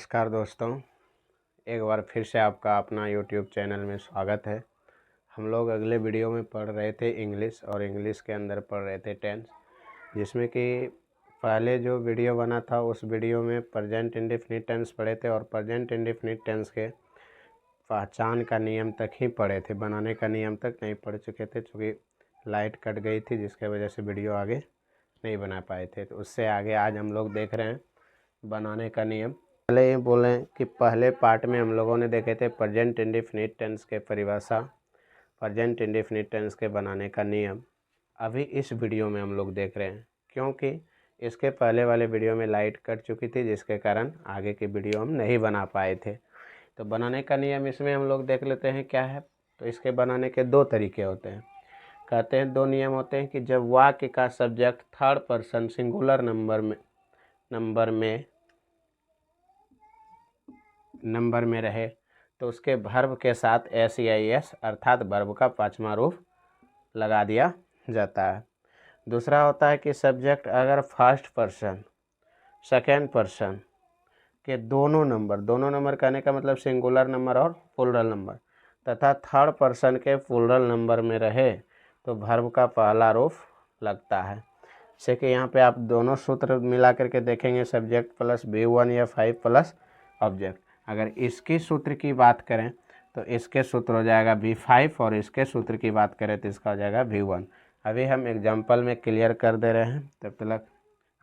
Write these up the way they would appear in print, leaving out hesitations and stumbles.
नमस्कार दोस्तों, एक बार फिर से आपका अपना यूट्यूब चैनल में स्वागत है। हम लोग अगले वीडियो में पढ़ रहे थे इंग्लिश और इंग्लिश के अंदर पढ़ रहे थे टेंस, जिसमें कि पहले जो वीडियो बना था उस वीडियो में प्रेजेंट इंडेफिनिट टेंस पढ़े थे और प्रेजेंट इंडेफिनिट टेंस के पहचान का नियम तक ही पढ़े थे, बनाने का नियम तक नहीं पढ़ चुके थे क्योंकि लाइट कट गई थी, जिसके वजह से वीडियो आगे नहीं बना पाए थे। तो उससे आगे आज हम लोग देख रहे हैं बनाने का नियम। पहले ये बोलें कि पहले पार्ट में हम लोगों ने देखे थे प्रेजेंट इंडेफिनिट टेंस के परिभाषा, प्रेजेंट इंडेफिनिट टेंस के बनाने का नियम। अभी इस वीडियो में हम लोग देख रहे हैं क्योंकि इसके पहले वाले वीडियो में लाइट कट चुकी थी, जिसके कारण आगे की वीडियो हम नहीं बना पाए थे। तो बनाने का नियम इसमें हम लोग देख लेते हैं क्या है। तो इसके बनाने के दो तरीके होते हैं। कहते हैं दो नियम होते हैं कि जब वाक्य का subject third person singular number में रहे तो उसके वर्ब के साथ एस अर्थात वर्ब का पांचवा रूप लगा दिया जाता है। दूसरा होता है कि सब्जेक्ट अगर फर्स्ट पर्सन सेकेंड पर्सन के दोनों नंबर कहने का मतलब सिंगुलर नंबर और प्लूरल नंबर तथा थर्ड पर्सन के प्लूरल नंबर में रहे तो वर्ब का पहला रूप लगता है। जैसे कि यहाँ पे आप दोनों सूत्र मिला करके देखेंगे, सब्जेक्ट प्लस V1 या 5 प्लस ऑब्जेक्ट। अगर इसकी सूत्र की बात करें तो इसके सूत्र हो जाएगा V5 और इसके सूत्र की बात करें तो इसका हो जाएगा V1। अभी हम एग्जाम्पल में क्लियर कर दे रहे हैं, तब तक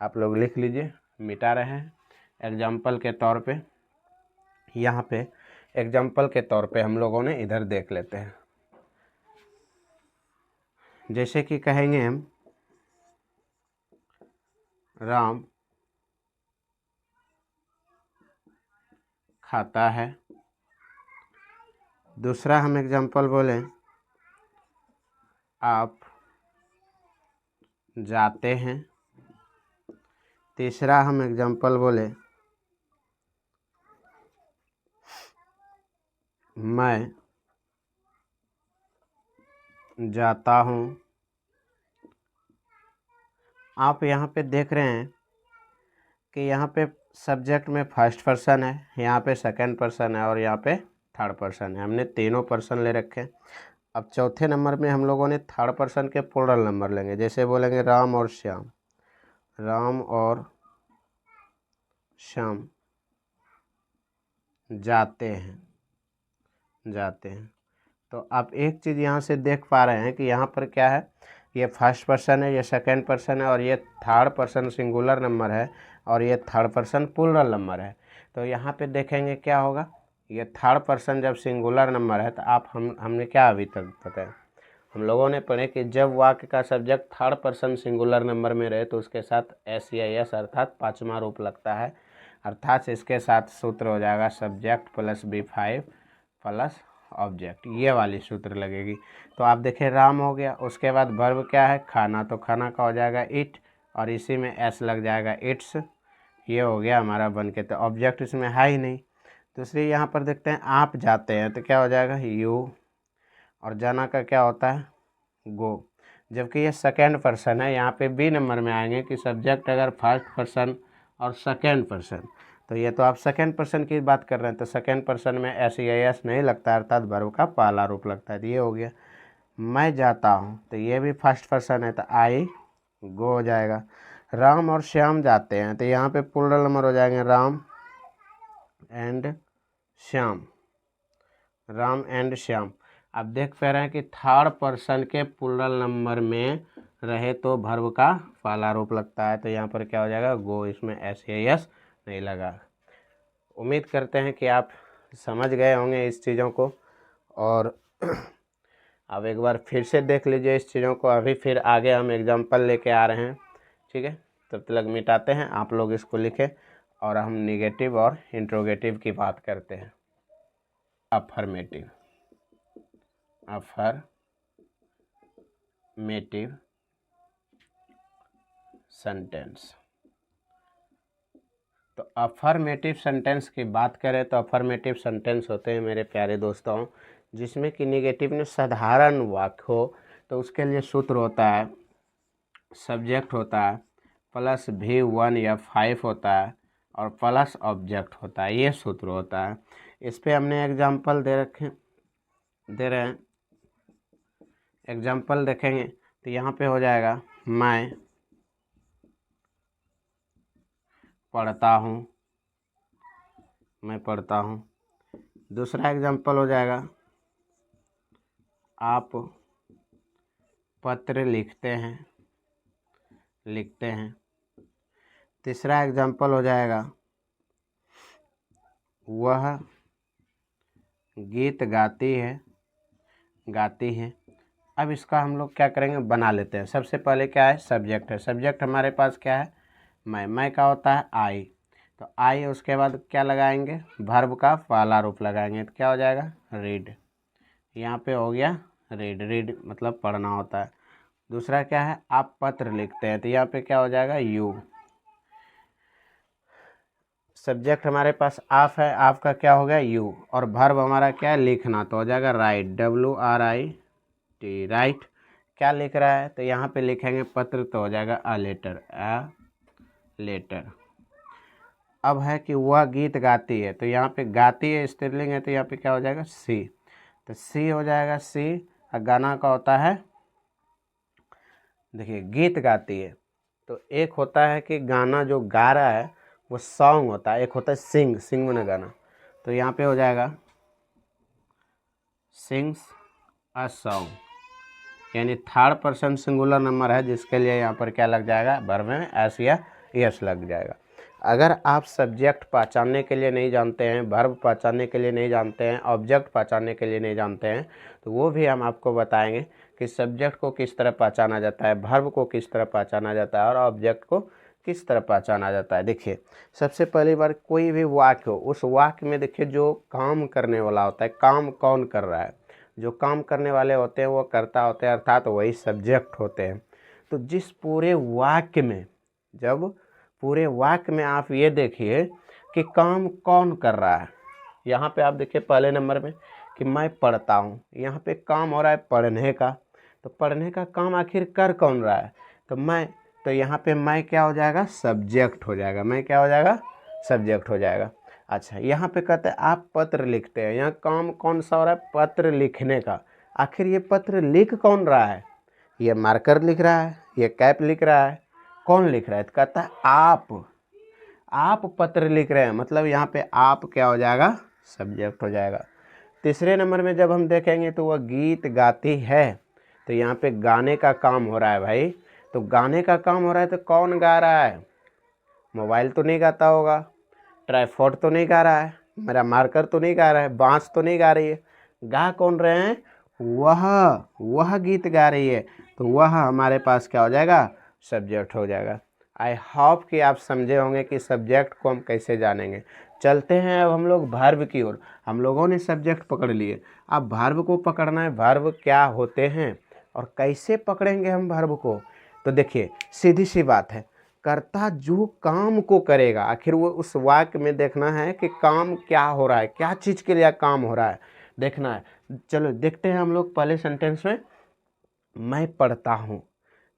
आप लोग लिख लीजिए, मिटा रहे हैं। एग्जाम्पल के तौर पे यहाँ पे एग्जाम्पल के तौर पे हम लोगों ने इधर देख लेते हैं। जैसे कि कहेंगे हम राम खाता है। दूसरा हम एग्जाम्पल बोलें आप जाते हैं। तीसरा हम एग्जाम्पल बोले मैं जाता हूँ। आप यहाँ पे देख रहे हैं कि यहाँ पे सब्जेक्ट में फर्स्ट पर्सन है, यहाँ पे सेकंड पर्सन है और यहाँ पे थर्ड पर्सन है। हमने तीनों पर्सन ले रखे हैं। अब चौथे नंबर में हम लोगों ने थर्ड पर्सन के प्लूरल नंबर लेंगे। जैसे बोलेंगे राम और श्याम, राम और श्याम जाते हैं। तो आप एक चीज़ यहाँ से देख पा रहे हैं कि यहाँ पर क्या है, ये फर्स्ट पर्सन है, ये सेकंड पर्सन है और ये थर्ड पर्सन सिंगुलर नंबर है और ये थर्ड पर्सन प्लूरल नंबर है। तो यहाँ पे देखेंगे क्या होगा, ये थर्ड पर्सन जब सिंगुलर नंबर है तो हमने क्या अभी तक बताया, हम लोगों ने पढ़े कि जब वाक्य का subject third person singular number में रहे तो उसके साथ एस अर्थात पांचवा रूप लगता है। अर्थात इसके साथ सूत्र हो जाएगा subject plus V5 plus object, ये वाली सूत्र लगेगी। तो आप देखें राम हो गया, उसके बाद वर्ब क्या है खाना, तो खाना का हो जाएगा इट और इसी में एस लग जाएगा इट्स, ये हो गया हमारा बन के। तो ऑब्जेक्ट इसमें है ही नहीं। दूसरी यहाँ पर देखते हैं आप जाते हैं तो क्या हो जाएगा यू और जाना का क्या होता है गो। जबकि ये सेकेंड पर्सन है, यहाँ पे बी नंबर में आएंगे कि सब्जेक्ट अगर फर्स्ट पर्सन और सेकेंड पर्सन, तो ये तो आप सेकेंड पर्सन की बात कर रहे हैं तो सेकेंड पर्सन में एस नहीं लगता अर्थात वर्ब का पहला रूप लगता है। तो ये हो गया मैं जाता हूँ, तो ये भी फर्स्ट पर्सन है तो आई गो हो जाएगा। राम और श्याम जाते हैं तो यहाँ पे प्लूरल नंबर हो जाएंगे राम एंड श्याम, राम एंड श्याम। आप देख पा रहे हैं कि थर्ड पर्सन के प्लूरल नंबर में रहे तो वर्ब का पहला रूप लगता है। तो यहाँ पर क्या हो जाएगा गो, इसमें एस नहीं लगा। उम्मीद करते हैं कि आप समझ गए होंगे इस चीज़ों को और अब एक बार फिर से देख लीजिए इस चीज़ों को। अभी फिर आगे हम एग्जाम्पल लेके आ रहे हैं, ठीक है। तब तक मिटाते हैं, आप लोग इसको लिखें और हम निगेटिव और इंट्रोगेटिव की बात करते हैं। Affirmative sentence. तो अफर्मेटिव सेंटेंस की बात करें तो अफर्मेटिव सेंटेंस होते हैं मेरे प्यारे दोस्तों जिसमें कि निगेटिव में साधारण वाक्य हो। तो उसके लिए सूत्र होता है सब्जेक्ट होता है प्लस V1 या 5 होता है और प्लस ऑब्जेक्ट होता है, ये सूत्र होता है। इस पे हमने एग्जाम्पल दे रहे हैं। एग्जाम्पल देखेंगे तो यहाँ पे हो जाएगा मैं पढ़ता हूँ, मैं पढ़ता हूँ। दूसरा एग्जाम्पल हो जाएगा आप पत्र लिखते हैं, लिखते हैं। तीसरा एग्जाम्पल हो जाएगा वह गीत गाती है, गाती है। अब इसका हम लोग क्या करेंगे, बना लेते हैं। सबसे पहले क्या है, सब्जेक्ट है। सब्जेक्ट हमारे पास क्या है, मैं का होता है आई, तो आई उसके बाद क्या लगाएंगे, वर्ब का पहला रूप लगाएंगे, तो क्या हो जाएगा, रीड। यहाँ पे हो गया रीड, रीड मतलब पढ़ना होता है। दूसरा क्या है, आप पत्र लिखते हैं, तो यहाँ पे क्या हो जाएगा, यू। सब्जेक्ट हमारे पास आप है, आपका क्या हो गया, यू, और वर्ब हमारा क्या है, लिखना, तो हो जाएगा राइट, WRIT, राइट। क्या लिख रहा है, तो यहाँ पे लिखेंगे पत्र, तो हो जाएगा अ लेटर, अ लेटर। अब है कि वह गीत गाती है, तो यहाँ पे गाती है स्त्रीलिंग है, तो यहाँ पे क्या हो जाएगा, सी, तो सी हो जाएगा सी। और गाना का होता है, देखिए गीत गाती है, तो एक होता है कि गाना जो गा रहा है वो सॉन्ग होता है, एक होता है सिंग, सिंग मैंने गाना, तो यहाँ पे हो जाएगा सिंग्स अ सॉन्ग, यानी थर्ड पर्सन सिंगुलर नंबर है, जिसके लिए यहाँ पर क्या लग जाएगा, वर्ब में एस या यस लग जाएगा। अगर आप सब्जेक्ट पहचानने के लिए नहीं जानते हैं, वर्ब पहचानने के लिए नहीं जानते हैं, ऑब्जेक्ट पहचानने के लिए नहीं जानते हैं, तो वो भी हम आपको बताएंगे कि सब्जेक्ट को किस तरह पहचाना जाता है, वर्ब को किस तरह पहचाना जाता है, और ऑब्जेक्ट को किस तरह पहचाना जाता है। देखिए सबसे पहली बार कोई भी वाक्य हो, उस वाक्य में देखिए जो काम करने वाला होता है, काम कौन कर रहा है, जो काम करने वाले होते हैं वो कर्ता होते हैं, अर्थात वही सब्जेक्ट होते हैं। तो जिस पूरे वाक्य में, जब पूरे वाक्य में आप ये देखिए कि काम कौन कर रहा है, यहाँ पे आप देखिए पहले नंबर में कि मैं पढ़ता हूँ, यहाँ पे काम हो रहा है पढ़ने का, तो पढ़ने का काम आखिर कर कौन रहा है, तो मैं, तो यहाँ पे मैं क्या हो जाएगा, सब्जेक्ट हो जाएगा, मैं क्या हो जाएगा, सब्जेक्ट हो जाएगा। अच्छा यहाँ पे कहते हैं आप पत्र लिखते हैं, यहाँ काम कौन सा हो रहा है, पत्र लिखने का। आखिर ये पत्र लिख कौन रहा है, ये मार्कर लिख रहा है, ये कैप लिख रहा है, कौन लिख रहा है, तो कहता है आप पत्र लिख रहे हैं, मतलब यहाँ पे आप क्या हो जाएगा, सब्जेक्ट हो जाएगा। तीसरे नंबर में जब हम देखेंगे तो वह गीत गाती है, तो यहाँ पे गाने का काम हो रहा है भाई, तो गाने का काम हो रहा है तो कौन गा रहा है, मोबाइल तो नहीं गाता होगा, ट्राईपोड तो नहीं गा रहा है, मेरा मार्कर तो नहीं गा रहा है, बांस तो नहीं गा रही है, गा कौन रहे हैं, वह गीत गा रही है, तो वह हमारे पास क्या हो जाएगा, सब्जेक्ट हो जाएगा। आई होप कि आप समझे होंगे कि सब्जेक्ट को हम कैसे जानेंगे। चलते हैं अब हम लोग वर्ब की ओर। हम लोगों ने सब्जेक्ट पकड़ लिए, अब वर्ब को पकड़ना है, वर्ब क्या होते हैं और कैसे पकड़ेंगे हम वर्ब को। तो देखिए सीधी सी बात है, कर्ता जो काम को करेगा, आखिर वो उस वाक्य में देखना है कि काम क्या हो रहा है, क्या चीज़ के लिए काम हो रहा है, देखना है। चलो देखते हैं हम लोग पहले सेंटेंस में, मैं पढ़ता हूँ,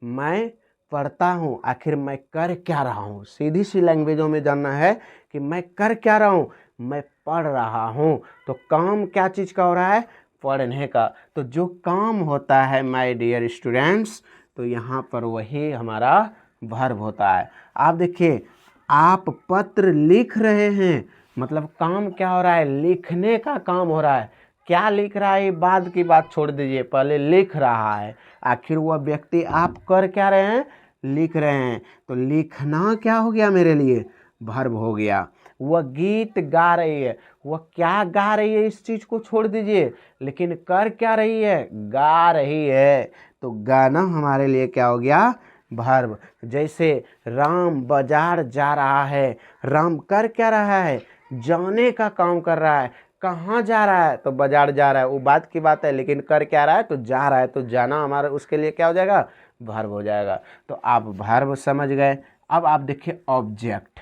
मैं पढ़ता हूँ, आखिर मैं कर क्या रहा हूँ, सीधी सी लैंग्वेजों में जानना है कि मैं कर क्या रहा हूँ, मैं पढ़ रहा हूँ। तो काम क्या चीज़ का हो रहा है, पढ़ने का। तो जो काम होता है माय डियर स्टूडेंट्स, तो यहाँ पर वही हमारा वर्ब होता है। आप देखिए आप पत्र लिख रहे हैं, मतलब काम क्या हो रहा है, लिखने का काम हो रहा है। क्या लिख रहा है, बाद की बात छोड़ दीजिए, पहले लिख रहा है। आखिर वह व्यक्ति आप कर क्या रहे हैं, लिख रहे हैं, तो लिखना क्या हो गया मेरे लिए, वर्ब हो गया। वह गीत गा रही है, वह क्या गा रही है इस चीज़ को छोड़ दीजिए, लेकिन कर क्या रही है, गा रही है, तो गाना हमारे लिए क्या हो गया, वर्ब। जैसे राम बाजार जा रहा है, राम कर क्या रहा है, जाने का काम कर रहा है। कहाँ जा रहा है, तो बाजार जा रहा है, वो बात की बात है, लेकिन कर क्या रहा है, तो जा रहा है, तो जाना हमारा उसके लिए क्या हो जाएगा, वर्ब हो जाएगा। तो आप वर्ब समझ गए। अब आप देखिए ऑब्जेक्ट,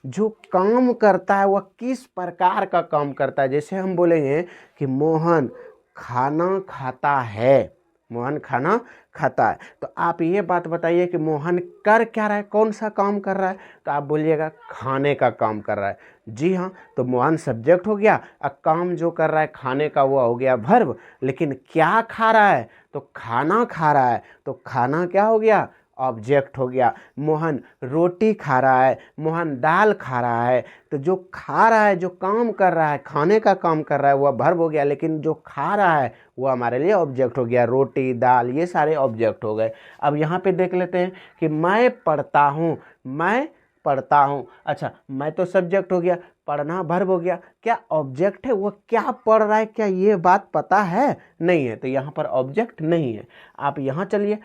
जो काम करता है वह किस प्रकार का काम करता है। जैसे हम बोलेंगे कि मोहन खाना खाता है, मोहन खाना खाता है। तो आप ये बात बताइए कि मोहन कर क्या रहा है, कौन सा काम कर रहा है? तो आप बोलिएगा खाने का काम कर रहा है। जी हाँ, तो मोहन सब्जेक्ट हो गया, अब काम जो कर रहा है खाने का वो हो गया वर्ब। लेकिन क्या खा रहा है? तो खाना खा रहा है, तो खाना क्या हो गया? ऑब्जेक्ट हो गया। मोहन रोटी खा रहा है, मोहन दाल खा रहा है, तो जो खा रहा है, जो काम कर रहा है, खाने का काम कर रहा है, वह वर्ब हो गया। लेकिन जो खा रहा है वो हमारे लिए ऑब्जेक्ट हो गया। रोटी, दाल, ये सारे ऑब्जेक्ट हो गए। अब यहाँ पे देख लेते हैं कि मैं पढ़ता हूँ, मैं पढ़ता हूँ। अच्छा, मैं तो सब्जेक्ट हो गया, पढ़ना वर्ब हो गया। क्या ऑब्जेक्ट है? वो क्या पढ़ रहा है, क्या ये बात पता है? नहीं है, तो यहाँ पर ऑब्जेक्ट नहीं है। आप यहाँ चलिए,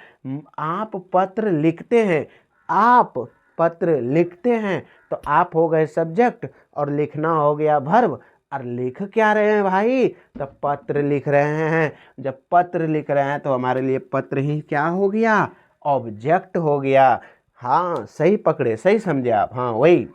आप पत्र लिखते हैं, आप पत्र लिखते हैं, तो आप हो गए सब्जेक्ट और लिखना हो गया वर्ब। और लिख क्या रहे हैं भाई? तो पत्र लिख रहे हैं। जब पत्र लिख रहे हैं तो हमारे लिए पत्र ही क्या हो गया? ऑब्जेक्ट हो गया। हाँ, सही पकड़े, सही समझे आप। हाँ वही।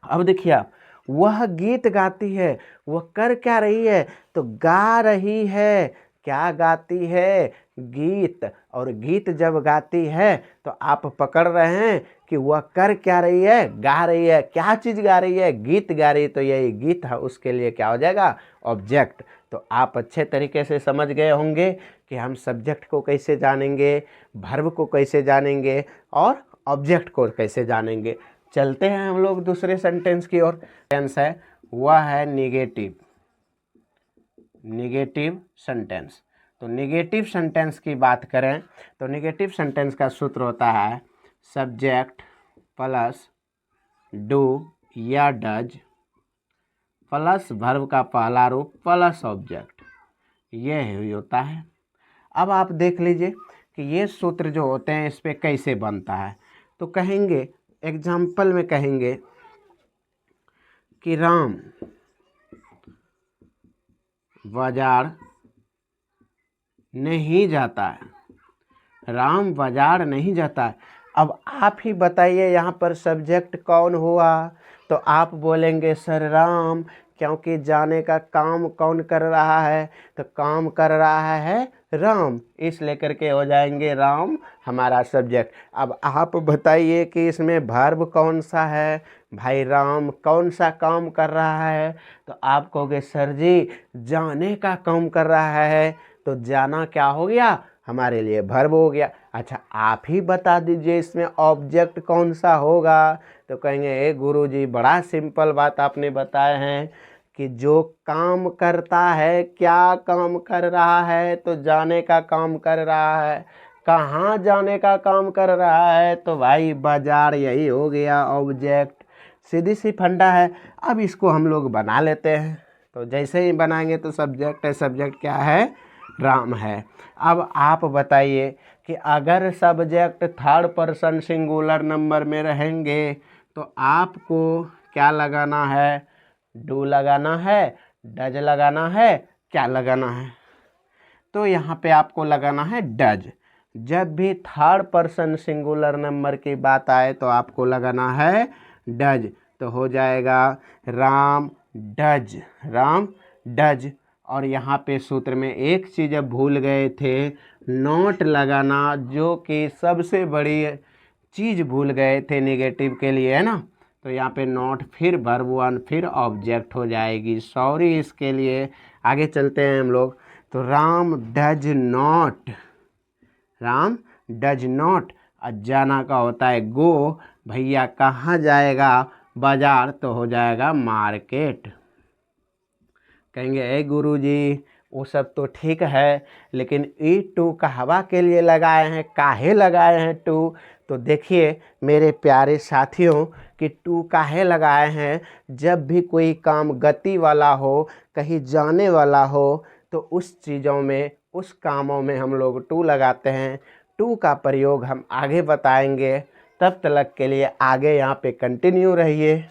अब देखिए आप, वह गीत गाती है, वह कर क्या रही है? तो गा रही है। क्या गाती है? गीत। और गीत जब गाती है तो आप पकड़ रहे हैं कि वह कर क्या रही है? गा रही है। क्या चीज़ गा रही है? गीत गा रही है। तो यही गीत है, उसके लिए क्या हो जाएगा? ऑब्जेक्ट। तो आप अच्छे तरीके से समझ गए होंगे कि हम सब्जेक्ट को कैसे जानेंगे, वर्ब को कैसे जानेंगे और ऑब्जेक्ट को कैसे जानेंगे। चलते हैं हम लोग दूसरे सेंटेंस की ओर। सेंटेंस है वह है निगेटिव, निगेटिव सेंटेंस। तो निगेटिव सेंटेंस की बात करें तो निगेटिव सेंटेंस का सूत्र होता है सब्जेक्ट प्लस डू या डज प्लस वर्ब का पहला रूप प्लस ऑब्जेक्ट, ये ही होता है। अब आप देख लीजिए कि ये सूत्र जो होते हैं इस पे कैसे बनता है। तो कहेंगे, एग्जाम्पल में कहेंगे कि राम बाजार नहीं जाता है, राम बाजार नहीं जाता है। अब आप ही बताइए यहाँ पर सब्जेक्ट कौन हुआ? तो आप बोलेंगे सर राम, क्योंकि जाने का काम कौन कर रहा है? तो काम कर रहा है राम, इस लेकर के हो जाएंगे राम हमारा सब्जेक्ट। अब आप बताइए कि इसमें वर्ब कौन सा है? भाई राम कौन सा काम कर रहा है? तो आप कहोगे सर जी जाने का काम कर रहा है। तो जाना क्या हो गया? हमारे लिए वर्ब हो गया। अच्छा, आप ही बता दीजिए इसमें ऑब्जेक्ट कौन सा होगा? तो कहेंगे ए गुरुजी बड़ा सिंपल बात आपने बताए हैं कि जो काम करता है, क्या काम कर रहा है? तो जाने का काम कर रहा है। कहाँ जाने का काम कर रहा है? तो भाई बाजार, यही हो गया ऑब्जेक्ट। सीधी सी फंडा है। अब इसको हम लोग बना लेते हैं। तो जैसे ही बनाएंगे तो सब्जेक्ट है, सब्जेक्ट क्या है? राम है। अब आप बताइए कि अगर subject third person singular number में रहेंगे तो आपको क्या लगाना है? डू लगाना है, डज लगाना है, क्या लगाना है? तो यहाँ पे आपको लगाना है डज। जब भी थर्ड पर्सन सिंगुलर नंबर की बात आए तो आपको लगाना है डज। तो हो जाएगा राम डज, राम डज। और यहाँ पे सूत्र में एक चीज़ अब भूल गए थे, नॉट लगाना, जो कि सबसे बड़ी चीज़ भूल गए थे नेगेटिव के लिए, है ना। तो यहाँ पे नॉट, फिर वर्ब वन, फिर ऑब्जेक्ट हो जाएगी। सॉरी इसके लिए। आगे चलते हैं हम लोग। तो Ram does not, Ram does not. जाना का होता है गो। भैया कहाँ जाएगा? बाजार। तो हो जाएगा मार्केट। कहेंगे ए गुरुजी वो सब तो ठीक है, लेकिन ई टू कहवा के लिए लगाए हैं, काहे लगाए हैं टू? तो देखिए मेरे प्यारे साथियों कि टू काहे लगाए हैं? जब भी कोई काम गति वाला हो, कहीं जाने वाला हो, तो उस चीज़ों में, उस कामों में हम लोग टू लगाते हैं। टू का प्रयोग हम आगे बताएंगे, तब तक के लिए आगे यहाँ पे कंटिन्यू रहिए।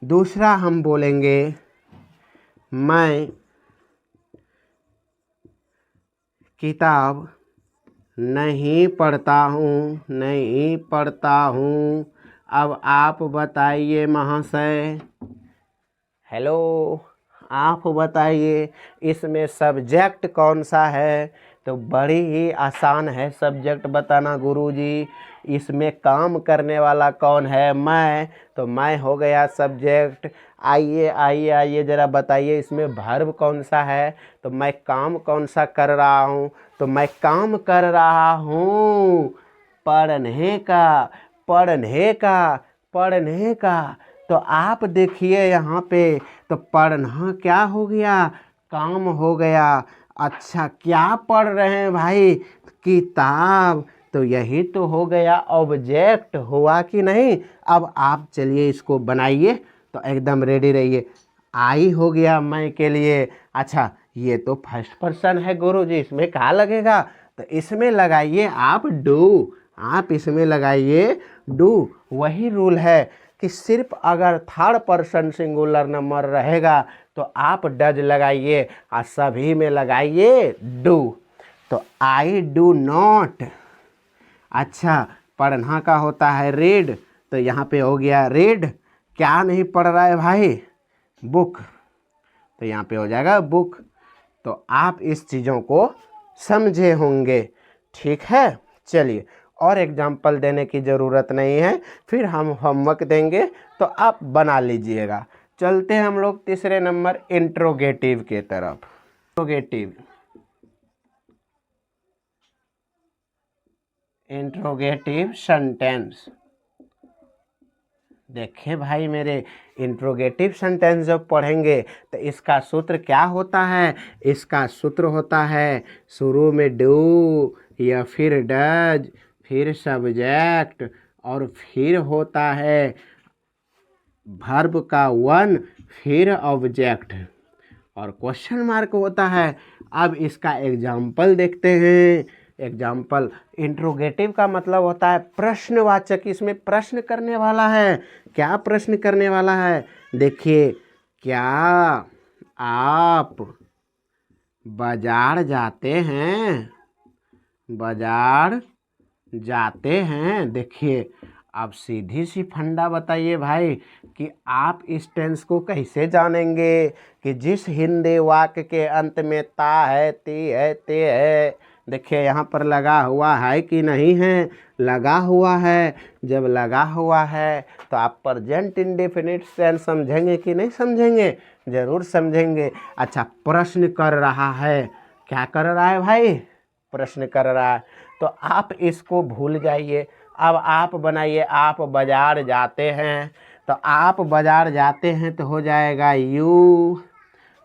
दूसरा हम बोलेंगे मैं किताब नहीं पढ़ता हूँ, नहीं पढ़ता हूँ। अब आप बताइए महाशय। हेलो, आप बताइए इसमें सब्जेक्ट कौन सा है? तो बड़ी ही आसान है सब्जेक्ट बताना गुरुजी। इसमें काम करने वाला कौन है? मैं। तो मैं हो गया सब्जेक्ट। आइए आइए आइए ज़रा बताइए इसमें वर्ब कौन सा है? तो मैं काम कौन सा कर रहा हूँ? तो मैं काम कर रहा हूँ पढ़ने का, पढ़ने का, पढ़ने का। तो आप देखिए यहाँ पे, तो पढ़ना क्या हो गया? काम हो गया। अच्छा, क्या पढ़ रहे हैं भाई? किताब। तो यही तो हो गया ऑब्जेक्ट, हुआ कि नहीं? अब आप चलिए इसको बनाइए, तो एकदम रेडी रहिए। आई हो गया मैं के लिए। अच्छा, ये तो फर्स्ट पर्सन है गुरुजी, इसमें क्या लगेगा? तो इसमें लगाइए आप डू। आप इसमें लगाइए डू। वही रूल है कि सिर्फ अगर थर्ड पर्सन सिंगुलर नंबर रहेगा तो आप डज लगाइए और सभी में लगाइए डू। तो आई डू नॉट। अच्छा, पढ़ना का होता है रीड, तो यहाँ पे हो गया रीड। क्या नहीं पढ़ रहा है भाई? बुक। तो यहाँ पे हो जाएगा बुक। तो आप इस चीज़ों को समझे होंगे, ठीक है। चलिए, और एग्जाम्पल देने की ज़रूरत नहीं है, फिर हम होमवर्क देंगे तो आप बना लीजिएगा। चलते हैं हम लोग तीसरे नंबर इंट्रोगेटिव के तरफ। Interrogative, interrogative sentence. देखिए भाई मेरे, इंट्रोगेटिव सेंटेंस जब पढ़ेंगे तो इसका सूत्र क्या होता है? इसका सूत्र होता है शुरू में डू या फिर डज, फिर सब्जेक्ट, और फिर होता है वर्ब का वन, फिर ऑब्जेक्ट, और क्वेश्चन मार्क होता है। अब इसका एग्जाम्पल देखते हैं। एग्जाम्पल, इंट्रोगेटिव का मतलब होता है प्रश्नवाचक। इसमें प्रश्न करने वाला है। क्या प्रश्न करने वाला है? देखिए, क्या आप बाजार जाते हैं? बाजार जाते हैं। देखिए, अब सीधी सी फंडा बताइए भाई कि आप इस टेंस को कैसे जानेंगे कि जिस हिंदी वाक्य के अंत में ता है, ती है, ते है। देखिए यहाँ पर लगा हुआ है कि नहीं है? लगा हुआ है। जब लगा हुआ है तो आप प्रेजेंट इंडेफिनिट टेंस समझेंगे कि नहीं समझेंगे? ज़रूर समझेंगे। अच्छा, प्रश्न कर रहा है। क्या कर रहा है भाई? प्रश्न कर रहा है। तो आप इसको भूल जाइए। अब आप बनाइए आप बाजार जाते हैं। तो आप बाजार जाते हैं तो हो जाएगा यू।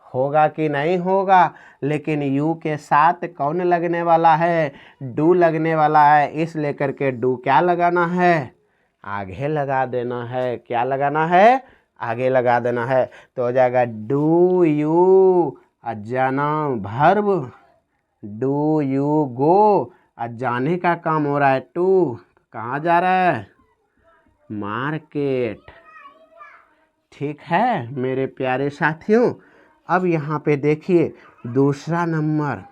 होगा कि नहीं होगा? लेकिन यू के साथ कौन लगने वाला है? डू लगने वाला है। इस लेकर के डू क्या लगाना है? आगे लगा देना है। क्या लगाना है? आगे लगा देना है। तो हो जाएगा डू यू, जाना वर्ब, डू यू गो। आज जाने का काम हो रहा है टू। कहाँ जा रहा है? मार्केट। ठीक है मेरे प्यारे साथियों। अब यहाँ पे देखिए दूसरा नंबर,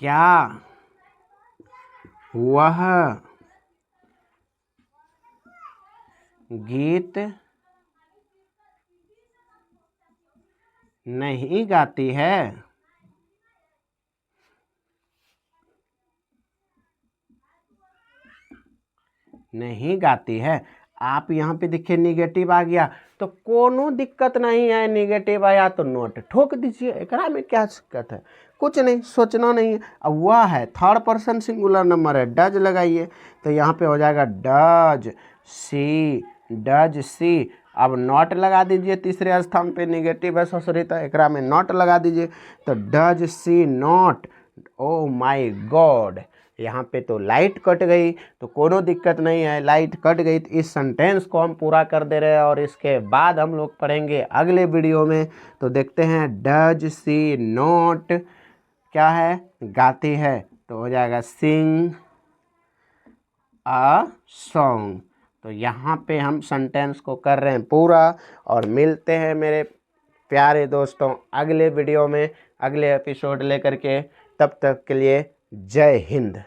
क्या वह गीत नहीं गाती है? नहीं गाती है। आप यहाँ पे देखिए निगेटिव आ गया, तो कोनो दिक्कत नहीं है। निगेटिव आया तो नोट ठोक दीजिए। एकरा में क्या दिक्कत है? कुछ नहीं, सोचना नहीं है। अब वह है थर्ड पर्सन सिंगुलर नंबर है, डज लगाइए। तो यहाँ पे हो जाएगा डज सी, डज सी। अब नॉट लगा दीजिए तीसरे स्थान पे, निगेटिव है ससुरी, तो एकरा में नॉट लगा दीजिए। तो does she not. Oh my God, यहाँ पे तो लाइट कट गई, तो कोनो दिक्कत नहीं है। लाइट कट गई तो इस सेंटेंस को हम पूरा कर दे रहे हैं, और इसके बाद हम लोग पढ़ेंगे अगले वीडियो में। तो देखते हैं, डज सी नॉट क्या है? गाती है। तो हो जाएगा सिंग अ सॉन्ग। तो यहाँ पे हम सेंटेंस को कर रहे हैं पूरा, और मिलते हैं मेरे प्यारे दोस्तों अगले वीडियो में, अगले एपिसोड लेकर के। तब तक के लिए जय हिंद।